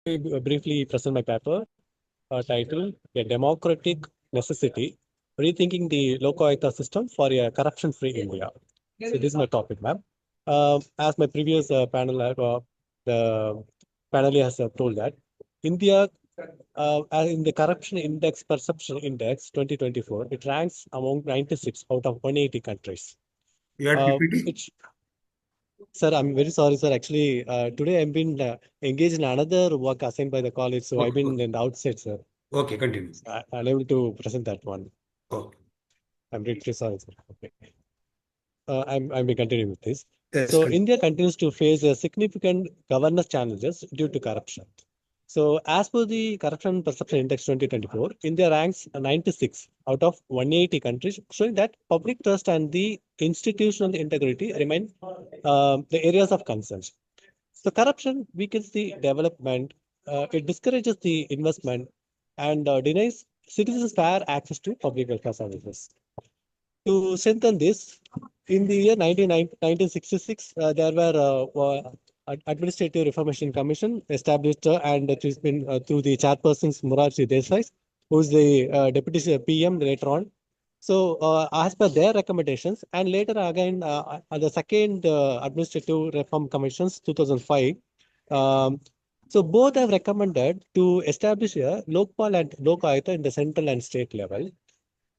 briefly present my paper titled A Democratic Necessity Rethinking the Lokayukta System for a Corruption-Free India. So, this is my topic, ma'am. As my previous the panel has told that India, in the Corruption Index, Perception Index 2024, it ranks among 96 out of 180 countries. You had Uh, PPT? it, Sir, I'm very sorry, sir. Actually, today I've been engaged in another work assigned by the college, so I've Okay, been in the outside, sir. okay, continue. Unable to present that one. Okay. I'm really sorry, sir. Okay. I'm continuing with this. Yes, So, continue. India continues to face significant governance challenges due to corruption. So, as per the Corruption Perception Index 2024, India ranks 96 out of 180 countries, showing that public trust and the institutional integrity remain the areas of concern. So corruption weakens the development, it discourages the investment, and denies citizens fair access to public welfare services. To strengthen this, in the year 1966, there were Administrative Reformation Commission established, and it has been through the chairpersons Morarji Desai, who is the deputy PM later on. So, as per their recommendations, and later again, the second Administrative Reform Commissions, 2005. Um, so both have recommended to establish a Lokpal and Lokayukta in the central and state level,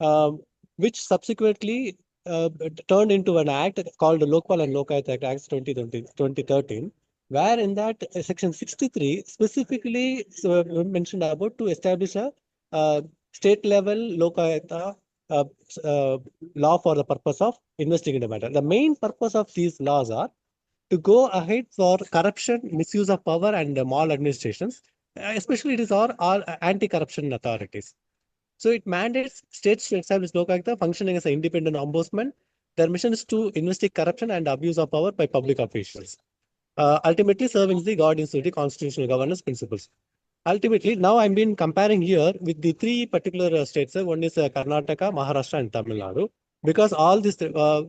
um, which subsequently turned into an act called the Lokpal and Lokayukta Act, Act 2013, where in that section 63 specifically mentioned about to establish a state level Lokayukta uh, uh, law for the purpose of investigating the matter. The main purpose of these laws are to go ahead for corruption, misuse of power, and maladministrations, especially it is all anti-corruption authorities. So it mandates states to establish Lokayukta functioning as an independent ombudsman. Their mission is to investigate corruption and abuse of power by public officials, ultimately serving the guardians to the constitutional governance principles. Ultimately, now I'm been comparing here with the three particular states. One is Karnataka, Maharashtra, and Tamil Nadu. Because all this,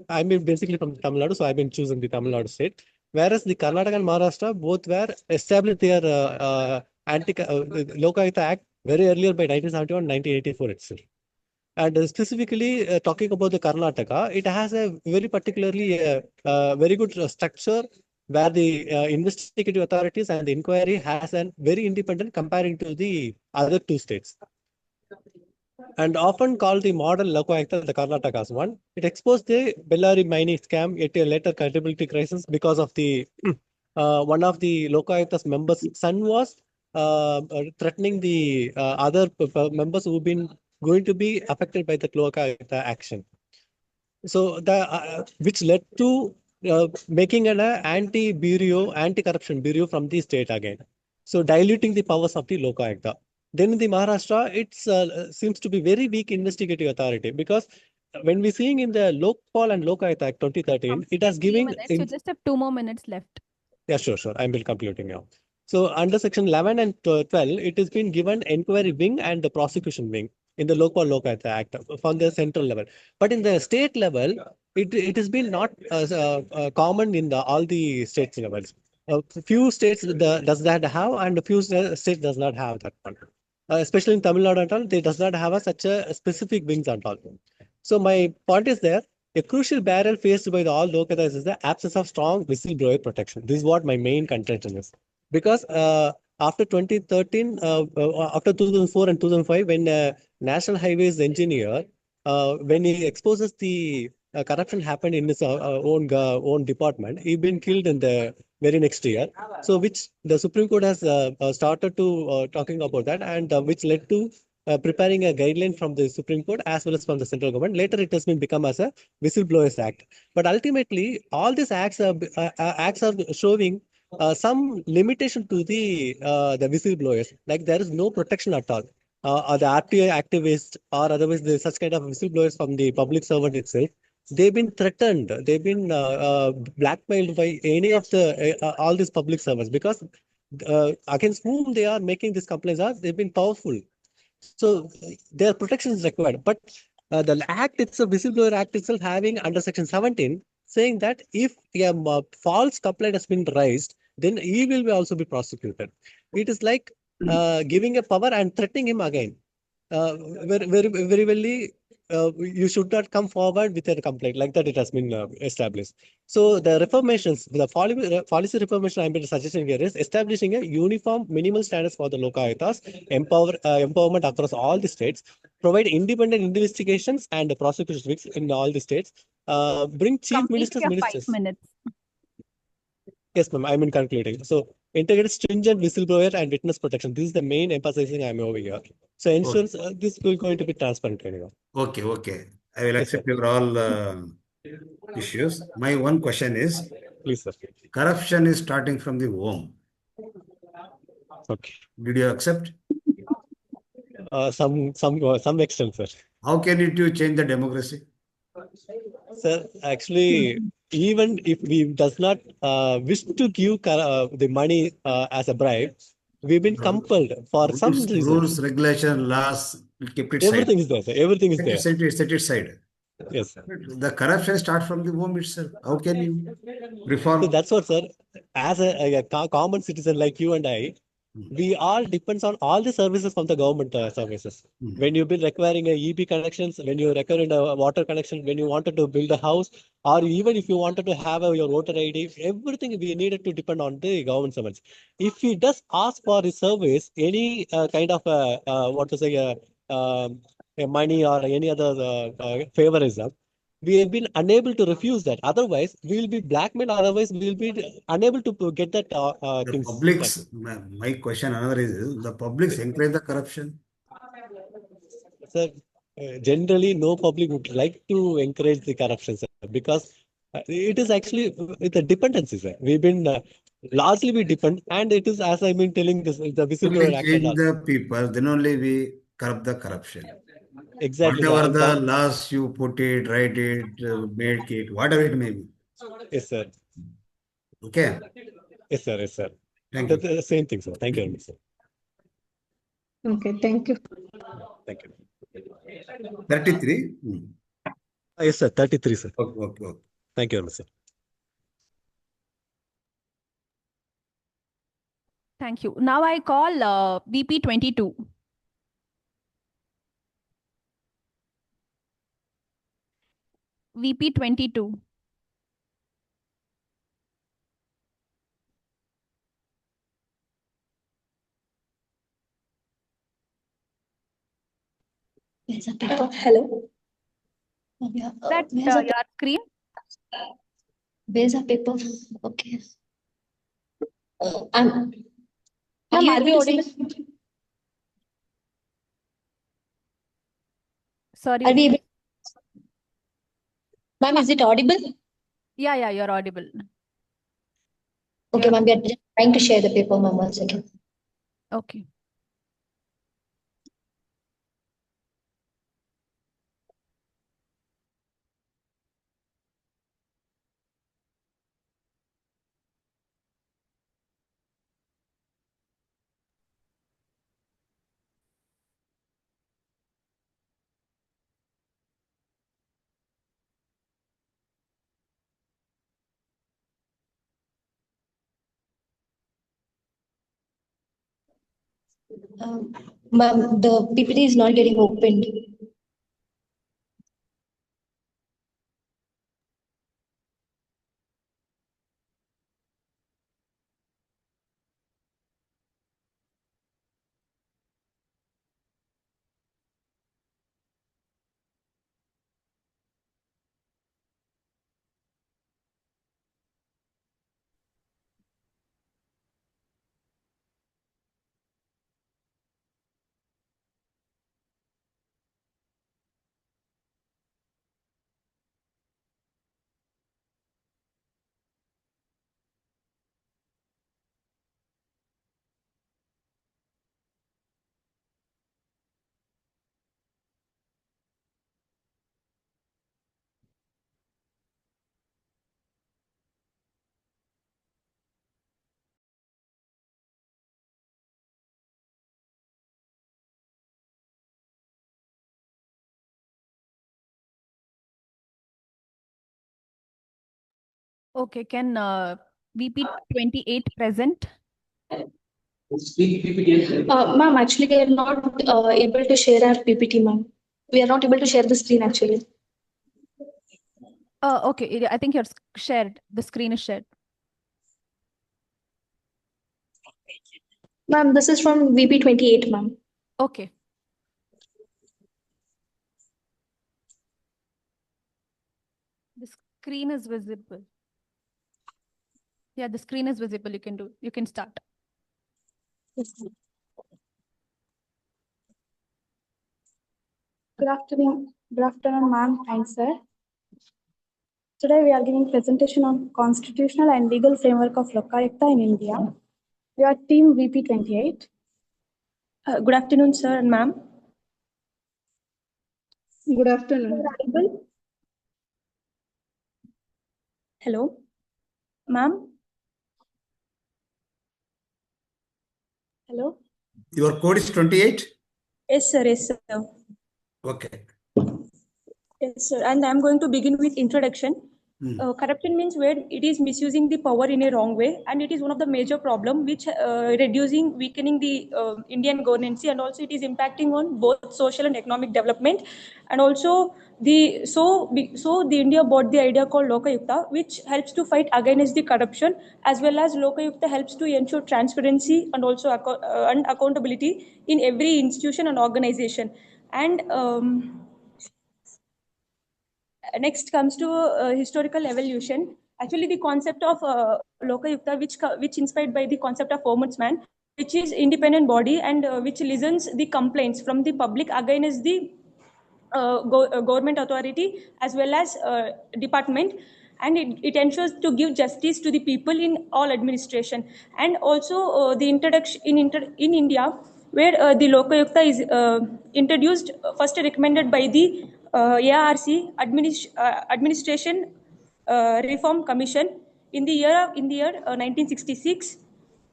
I'm basically from Tamil Nadu, so I've been choosing the Tamil Nadu state. Whereas the Karnataka and Maharashtra both were established their Lokayukta Act very earlier by 1971, 1984 itself. And specifically talking about the Karnataka, it has a very particularly very good structure where the investigative authorities and the inquiry has a very independent comparing to the other two states. And often called the model Lokayukta, the Karnataka's one. It exposed the Bellary mining scam, yet a later credibility crisis because of the one of the Lokayukta's members' son was threatening the other members who've been going to be affected by the Lokayukta action. So the which led to making an anti-bureau, anti-corruption bureau from the state again. So diluting the powers of the Lokayukta. Then in the Maharashtra, it seems to be very weak investigative authority because when we seeing in the Lokpal and Lokayukta Act 2013, it has giving minutes. You just have 2 more minutes left. yeah, sure. I will completing now. So under section 11 and 12, it has been given inquiry wing and the prosecution wing in the Lokpal Lokayukta Act from the central level. But in the state level, it has been not common in all the state levels. Few states does that have, and a few states does not have that one. Especially in Tamil Nadu and all, they does not have such a specific wings and all. So my point is there. A crucial barrier faced by all Lokayatas is the absence of strong whistleblower protection. This is what my main contention is. Because after 2013, after 2004 and 2005, when National Highways engineer, when he exposes the corruption happened in his own department, he been killed in the very next year. So which the Supreme Court has started to talking about that, and which led to preparing a guideline from the Supreme Court as well as from the central government. Later, it has been become as a Whistleblowers Act. But ultimately, all these acts are showing some limitation to the whistleblowers. Like there is no protection at all. Or the RTI activists or otherwise such kind of whistleblowers from the public servant itself, they've been threatened. They've been blackmailed by any of the all these public servants because against whom they are making these complaints are they've been powerful. So their protection is required. But the act itself, whistleblower act itself, having under section 17, saying that if a false complaint has been raised, then he will be also be prosecuted. It is like giving a power and threatening him again. Very well, you should not come forward with a complaint like that. It has been established. So the reformations, the policy reformation I'm suggesting here is establishing a uniform minimal standards for the Lokayutas, empowerment across all the states, provide independent investigations and prosecutions in all the states, bring chief Complete your 5 ministers. minutes. Yes, ma'am. I'm in concluding. So integrate stringent whistleblower and witness protection. This is the main emphasizing I'm over here. So ensures this will going to be transparent anyway. Okay, okay. I will Yes, sir. accept your all issues. My one question is, Please, sir. corruption is starting from the home. Okay. Did you accept? Some extent, sir. How can you change the democracy? Sir, actually, even if we does not wish to give the money as a bribe, we've been compelled for some reason. Rules, regulation, laws, keep it Everything is there, sir. Everything is there. Set it side. Yes, sir. The corruption starts from the home itself. How can you reform? So that's what, sir. As a common citizen like you and I, we all depends on all the services from the government services. When you've been requiring a EB connections, when you're requiring a water connection, when you wanted to build a house, or even if you wanted to have your voter ID, everything we needed to depend on the government servants. If we just ask for the service, any kind of a money or any other favorism, we have been unable to refuse that. Otherwise, we will be blackmailed. Otherwise, we will be unable to get that The things. public's, my question another is, the public's encourage the corruption? Sir, generally, no public would like to encourage the corruption, sir, because it is actually the dependency, sir. We've been largely we depend, and it is, as I've been telling this, the whistleblower act and all. Change the people, then only we curb the corruption. Exactly, sir. Whatever And the laws you put it, write it, make it, whatever it may be. yes, sir. Okay. Yes, sir. Yes, sir. Thank you. The same thing, sir. Thank you very much, sir. Okay, thank you. Thank you. 33? Yes, sir. 33, sir. Okay. Thank you very much, sir. Thank you. Now I call BP 22. VP 22. Hello. That your screen. Where's the paper? Okay. Are we audible? Sorry. Are we able? Ma'am, is it audible? Yeah, you're audible. Okay, ma'am, we are just trying to share the paper, ma'am. 1 second. Okay. Ma'am, the PPT is not getting opened. Okay, can VP 28 present? Ma'am, actually, we are not able to share our PPT, ma'am. We are not able to share the screen, actually. Okay, I think you're shared. The screen is shared. Ma'am, this is from VP 28, ma'am. Okay. The screen is visible. Yeah, the screen is visible. You can start. Yes, ma'am. Good afternoon, ma'am. Thanks, sir. Today we are giving presentation on constitutional and legal framework of Lokayukta in India. We are team VP 28. Good afternoon, sir and ma'am. Good afternoon. Hello, ma'am. Hello. Your code is 28? Yes, sir. Yes, sir. Okay. Yes, sir. And I'm going to begin with introduction. Corruption means where it is misusing the power in a wrong way, and it is one of the major problem which weakening the Indian governance, and also it is impacting on both social and economic development. And also the India bought the idea called Lokayukta, which helps to fight against the corruption, as well as Lokayukta helps to ensure transparency and also and accountability in every institution and organization. And next comes to historical evolution. Actually, the concept of Lokayukta, which inspired by the concept of ombudsman, which is independent body and which listens the complaints from the public against the government authority as well as department, and it ensures to give justice to the people in all administration. And also the introduction in India, where the Lokayukta is introduced, first recommended by the ARC Administration Reform Commission in the year 1966.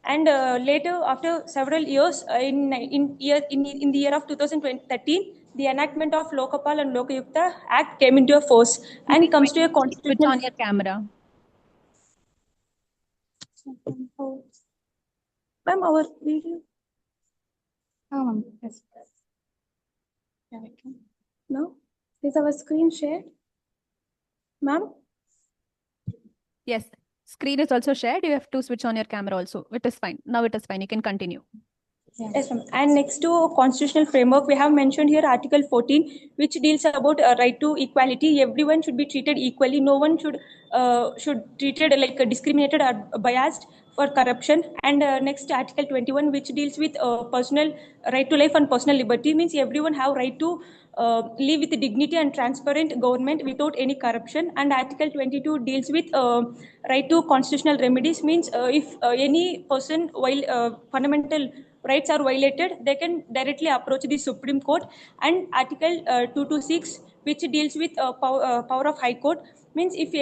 And later, after several years, in the year of 2013, the enactment of Lokapal and Lokayukta Act came into force, and comes to a Switch constitutional. on your camera. Ma'am, our video. Oh, yes. Yeah, I can. No, is our screen shared, ma'am? Yes, screen is also shared. You have to switch on your camera also. It is fine. Now it is fine. You can continue. Yes, ma'am. And next to constitutional framework, we have mentioned here Article 14, which deals about right to equality. Everyone should be treated equally. No one should treated like discriminated or biased for corruption. And next Article 21, which deals with personal right to life and personal liberty, means everyone have right to live with dignity and transparent government without any corruption. And Article 22 deals with right to constitutional remedies, means if any person while fundamental rights are violated, they can directly approach the Supreme Court. And Article 226, which deals with power of High Court, means if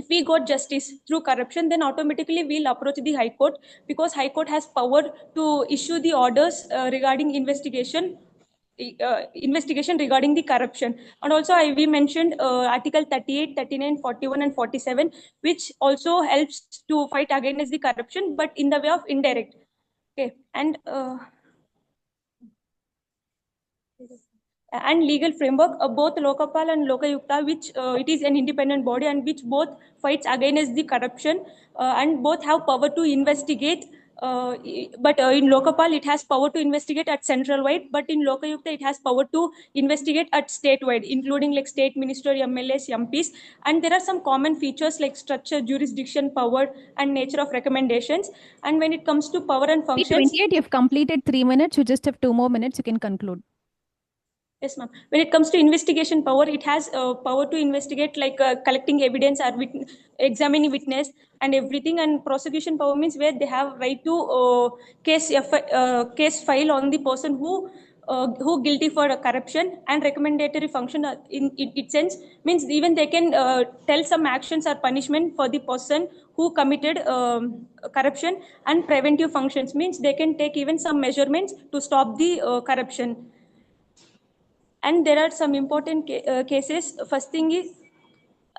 we got justice through corruption, then automatically we'll approach the High Court, because High Court has power to issue the orders regarding investigation regarding the corruption. And also we mentioned Article 38, 39, 41 and 47, which also helps to fight against the corruption, but in the way of indirect. Okay. And legal framework, both Lokapal and Lokayukta, which it is an independent body and which both fights against the corruption, and both have power to investigate. But in Lokapal, it has power to investigate at central wide, but in Lokayukta, it has power to investigate at state wide, including like state minister, MLAs, MPs. And there are some common features like structure, jurisdiction, power, and nature of recommendations. And when it comes to power and functions, 28, you've completed 3 minutes. You just have 2 more minutes. You can conclude. yes, ma'am. When it comes to investigation power, it has power to investigate, like collecting evidence or examining witness and everything. And prosecution power means where they have right to case file on the person who guilty for corruption. And recommendatory function in its sense means even they can tell some actions or punishment for the person who committed corruption. And preventive functions means they can take even some measurements to stop the corruption. And there are some important cases. First thing is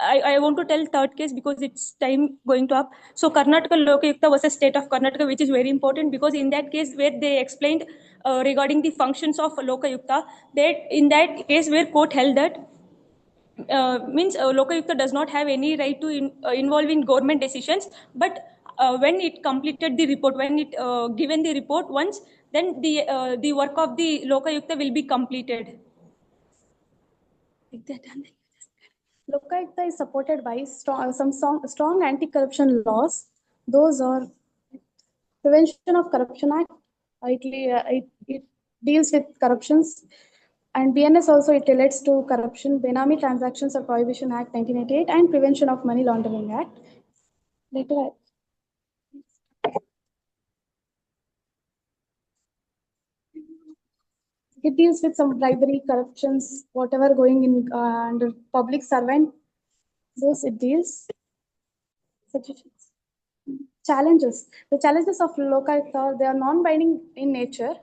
I want to tell third case because it's time going to up. So Karnataka Lokayukta versus State of Karnataka, which is very important because in that case where they explained regarding the functions of Lokayukta, that in that case where court held that means Lokayukta does not have any right to involve in government decisions, but when it completed the report, when it given the report once, then the work of the Lokayukta will be completed. Like that. Lokayukta is supported by strong anti-corruption laws. Those are Prevention of Corruption Act. It deals with corruptions. And BNS also, it relates to corruption. Benami Transactions or Prohibition Act 1988 and Prevention of Money Laundering Act. Later, it deals with some bribery, corruptions, whatever going in under public servant. Those it deals. Suggestions. Challenges. The challenges of Lokayukta, they are non-binding in nature,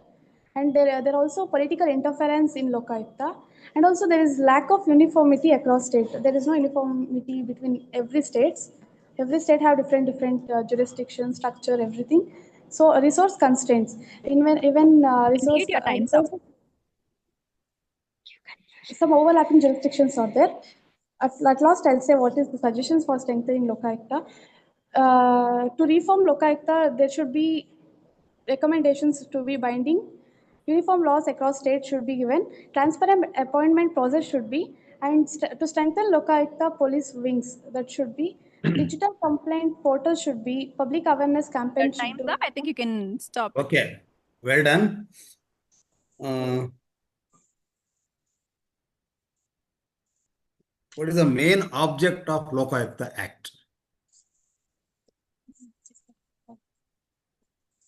and there are also political interference in Lokayukta, and also there is lack of uniformity across states. There is no uniformity between every states. Every state have different jurisdiction, structure, everything. So resource constraints. Even resource. Your time's up. Some overlapping jurisdictions are there. At last, I'll say what is the suggestions for strengthening Lokayukta. To reform Lokayukta, there should be recommendations to be binding. Uniform laws across states should be given. Transparent appointment process should be. And to strengthen Lokayukta, police wings, that should be. Digital complaint portal should be. Public awareness campaign should Time's be. up. I think you can stop. Okay, well done. What is the main object of Lokayukta Act?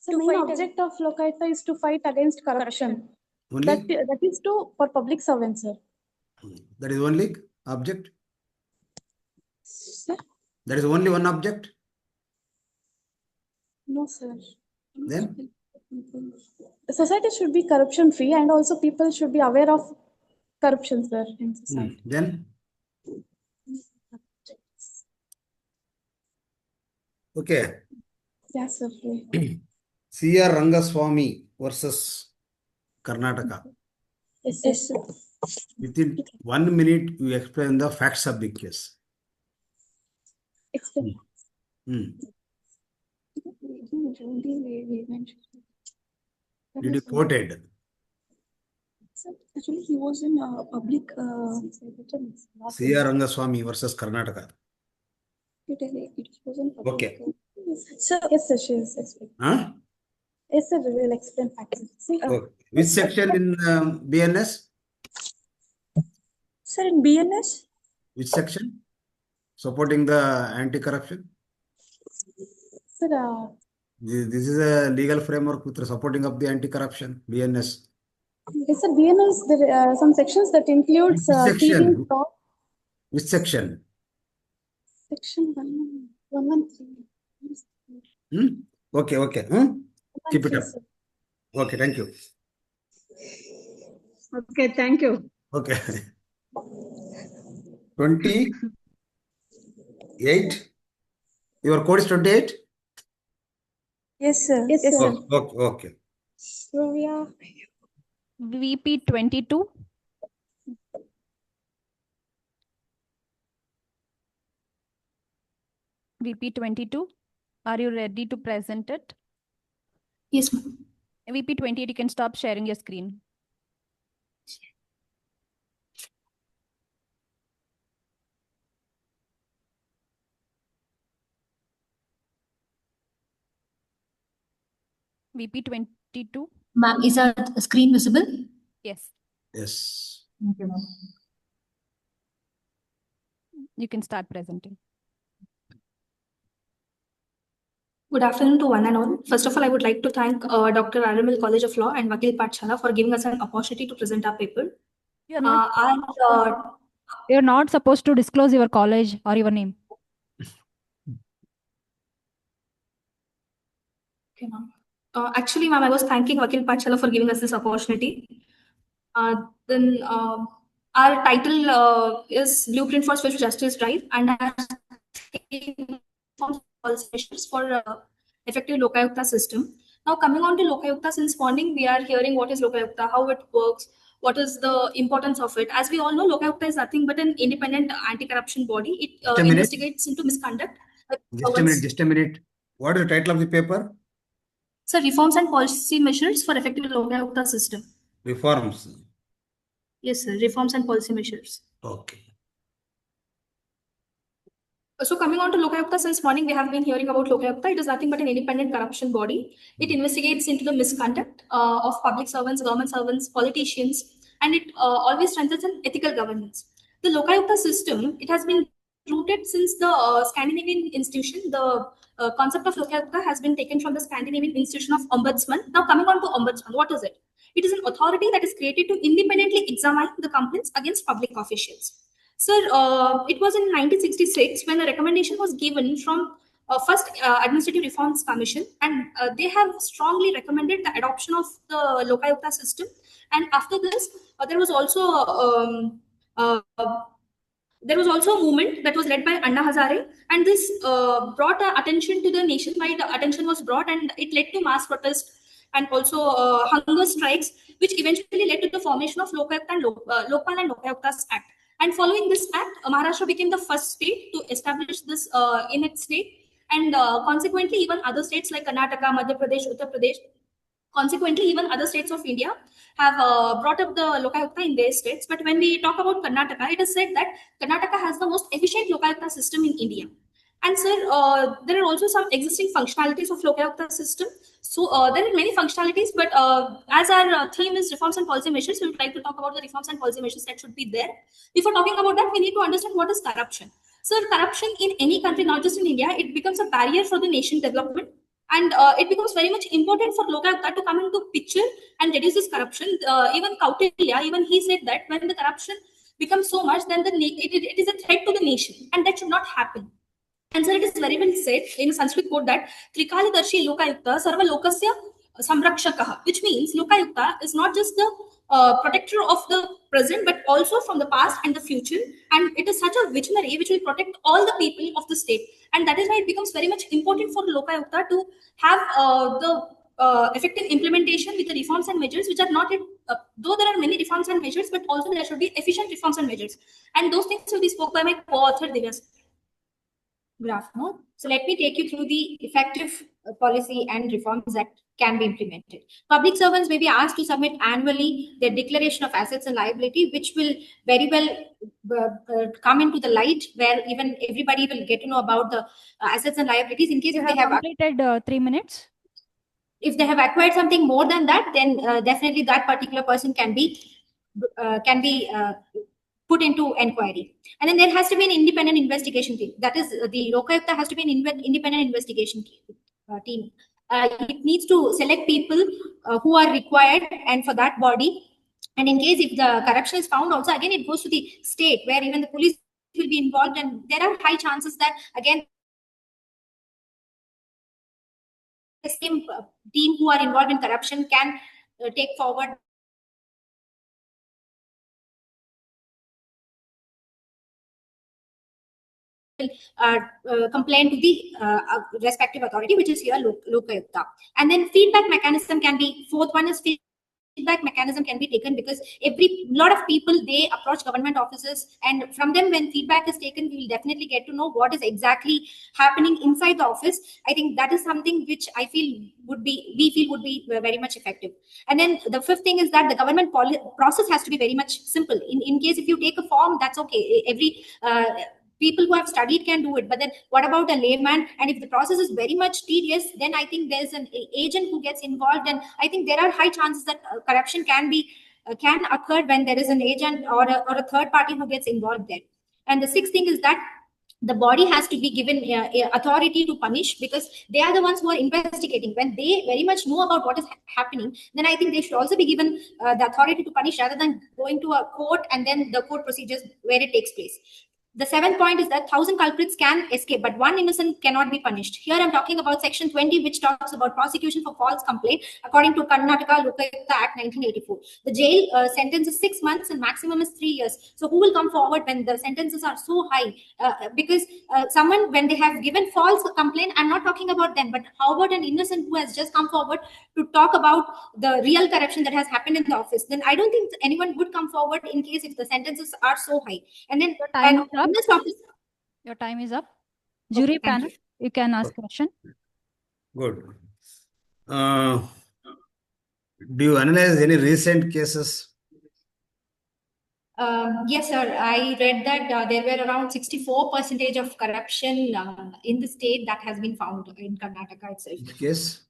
The main object of Lokayukta is to fight against corruption. Only? That is for public servants, sir. That is only object? Sir? That is only one object? No, sir. Then? The society should be corruption free, and also people should be aware of corruption, sir, in society. Then? Okay. Yes, sir. C.R. Rangaswamy versus Karnataka. Yes, sir. Within 1 minute, you explain the facts of the case. Explain. Did you quoted? Sir, actually, he was in public. C.R. Rangaswamy versus Karnataka. It was in public. Okay. Sir, Yes, sir. She is explaining. Huh? Yes, sir. We will explain facts. See, Okay. Which section in BNS? sir, in BNS? Which section? Supporting the anti-corruption? sir, This is a legal framework with the supporting of the anti-corruption, BNS. yes, sir. BNS, there are some sections that includes Which section? thieving fraud. Which section? Section 113. Okay, okay. Keep it up. Okay, thank you. Okay, thank you. Okay. 28. Your code is 28? Yes, sir. Yes, sir. Okay, okay. So we are VP 22. VP 22. Are you ready to present it? Yes, ma'am. VP 28, you can stop sharing your screen. VP 22. Ma'am, is our screen visible? Yes, Yes. Thank you, ma'am. you can start presenting. Good afternoon to one and all. First of all, I would like to thank Dr. RML College of Law and Vakil Paathashala for giving us an opportunity to present our paper. You're not, And you're not supposed to disclose your college or your name. okay, ma'am. Actually, ma'am, I was thanking Vakil Paathashala for giving us this opportunity. Then Our title is Blueprint for Swift Justice Drive, and our policy measures for effective Lokayukta system. Now, coming on to Lokayukta, since morning we are hearing what is Lokayukta, how it works, what is the importance of it. As we all know, Lokayukta is nothing but an independent anti-corruption body. It Just a minute. investigates into misconduct. Just a minute. What is the title of the paper? So, reforms and policy measures for effective Lokayukta system. Reforms. Yes, sir. Reforms and policy measures. Okay. So coming on to Lokayukta, since morning we have been hearing about Lokayukta. It is nothing but an independent corruption body. It investigates into the misconduct of public servants, government servants, politicians, and it always strengthens an ethical governance. The Lokayukta system, it has been rooted since the Scandinavian institution. The concept of Lokayukta has been taken from the Scandinavian institution of ombudsman. Now coming on to ombudsman, what is it? It is an authority that is created to independently examine the complaints against public officials. Sir, it was in 1966 when a recommendation was given from first Administrative Reforms Commission, and they have strongly recommended the adoption of the Lokayukta system. And after this, there was also a movement that was led by Anna Hazare, and this brought attention to the nationwide. Attention was brought, and it led to mass protest and also hunger strikes, which eventually led to the formation of Lokayukta and Lokpal and Lokayuktas Act. And following this act, Maharashtra became the first state to establish this in its state, and consequently, even other states like Karnataka, Madhya Pradesh, Uttar Pradesh, consequently, even other states of India have brought up the Lokayukta in their states. But when we talk about Karnataka, it is said that Karnataka has the most efficient Lokayukta system in India. And sir, there are also some existing functionalities of Lokayukta system. So there are many functionalities, but as our theme is reforms and policy measures, we would like to talk about the reforms and policy measures that should be there. Before talking about that, we need to understand what is corruption. So corruption in any country, not just in India, it becomes a barrier for the nation development. And it becomes very much important for Lokayukta to come into picture and reduce this corruption. Even Kautilya, even he said that when the corruption becomes so much, then it is a threat to the nation, and that should not happen. And sir, it is very well said in a Sanskrit quote that Trikalidarshi Lokayukta Sarva Lokasya Samrakshakaha, which means Lokayukta is not just the protector of the present, but also from the past and the future. And it is such a visionary which will protect all the people of the state. And that is why it becomes very much important for Lokayukta to have the effective implementation with the reforms and measures, which are not, though there are many reforms and measures, but also there should be efficient reforms and measures. And those things will be spoken by my co-author Dinesh. Good afternoon. So let me take you through the effective policy and reforms that can be implemented. Public servants may be asked to submit annually their declaration of assets and liability, which will very well come into the light, where even everybody will get to know about the assets and liabilities in case You if have they have completed 3 minutes. If they have acquired something more than that, then definitely that particular person can be put into enquiry. And then there has to be an independent investigation team. That is, the Lokayukta has to be an independent investigation team. It needs to select people who are required, and for that body. And in case if the corruption is found, also again it goes to the state, where even the police will be involved, and there are high chances that again the same team who are involved in corruption can take forward complain to the respective authority, which is here Lokayukta. And then feedback mechanism can be, fourth one is feedback mechanism can be taken, because lot of people, they approach government offices, and from them when feedback is taken, we will definitely get to know what is exactly happening inside the office. I think that is something which we feel would be very much effective. And then the fifth thing is that the government process has to be very much simple. In case if you take a form, that's okay. Every people who have studied can do it, but then what about a layman? And if the process is very much tedious, then I think there's an agent who gets involved, and I think there are high chances that corruption can occur when there is an agent or a third party who gets involved there. And the sixth thing is that the body has to be given authority to punish, because they are the ones who are investigating. When they very much know about what is happening, then I think they should also be given the authority to punish, rather than going to a court and then the court procedures where it takes place. The seventh point is that 1,000 culprits can escape, but one innocent cannot be punished. Here I'm talking about section 20, which talks about prosecution for false complaint according to Karnataka Lokayukta Act 1984. The jail sentence is 6 months and maximum is 3 years. So who will come forward when the sentences are so high? Because someone, when they have given false complaint, I'm not talking about them, but how about an innocent who has just come forward to talk about the real corruption that has happened in the office? Then I don't think anyone would come forward in case if the sentences are so high. And then Your time is up. honest officer. Your time is up. Jury thank panel, you can ask question. Good. Do you analyze any recent cases? Yes, sir. I read that there were around 64% of corruption in the state that has been found in Karnataka itself. Which case?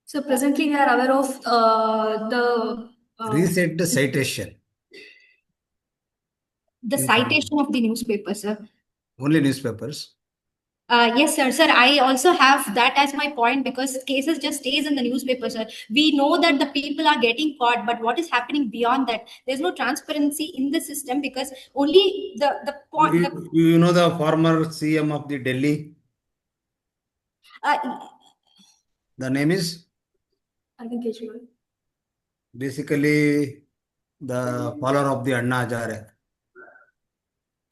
So presently we are aware of the Recent citation. The citation of the newspaper, sir. Only newspapers. Yes, sir. Sir, I also have that as my point because cases just stays in the newspaper, sir. We know that the people are getting caught, but what is happening beyond that? There's no transparency in the system because only the point. You know the former CM of the Delhi? The name is? Arvind Kejriwal. Basically the follower of the Anna Hazare.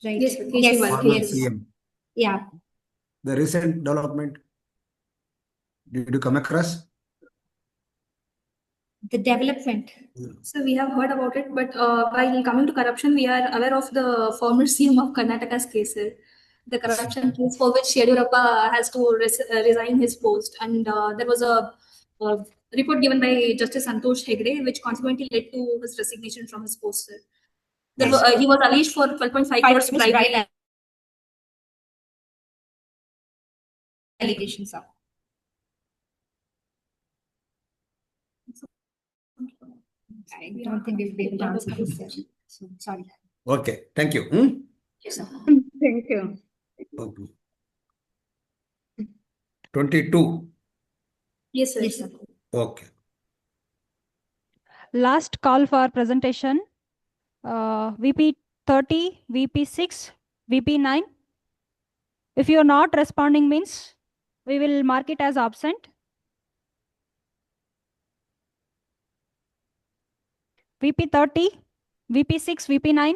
Right. Yes, Yes. Former Yes. CM. Yeah. The recent development, did you come across? The development. So we have heard about it, but while coming to corruption, we are aware of the former CM of Karnataka's case, the corruption case for which Yediyurappa has to resign his post, and there was a report given by Justice Santosh Hegde, which consequently led to his resignation from his post. Sir. He was alleged for 12.5 crores bribery Allegations are. I don't think we'll be able to answer this, sir. So, sorry. Okay, thank you. Yes, sir. Thank you. Okay. 22. Yes, sir. Yes, sir. Okay. Last call for presentation. VP 30, VP 6, VP 9. If you are not responding means we will mark it as absent. VP 30, VP 6, VP 9.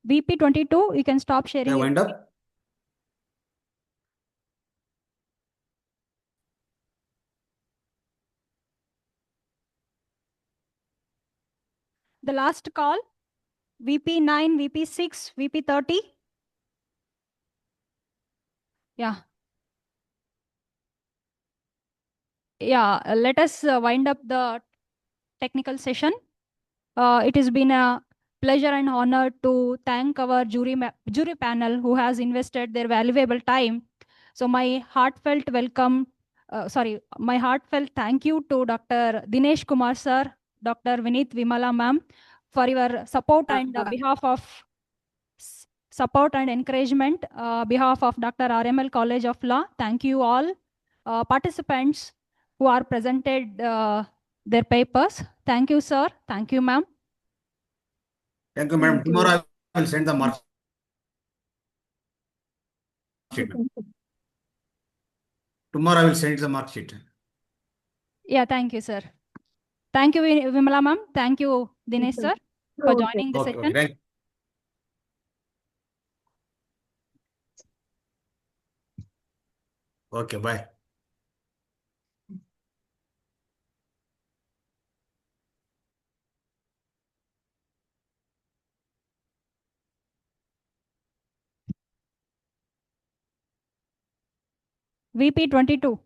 VP 22, you can stop sharing. Can I your wind screen. up? The last call, VP 9, VP 6, VP 30. Yeah. Yeah, let us wind up the technical session. It has been a pleasure and honor to thank our jury panel who has invested their valuable time. So my heartfelt thank you to Dr. Dinesh Kumar sir, Dr. Vinit Vimala ma'am for your support and behalf of support and encouragement behalf of Dr. RML College of Law. Thank you all participants who are presented their papers. Thank you, sir. Thank you, ma'am. Thank you, madam. Tomorrow I will send the mark sheet. Tomorrow I will send the mark sheet. Yeah, thank you, sir. Thank you, Vimala ma'am. Thank you, Dinesh sir, for joining the session. Okay. Okay, bye. VP 22.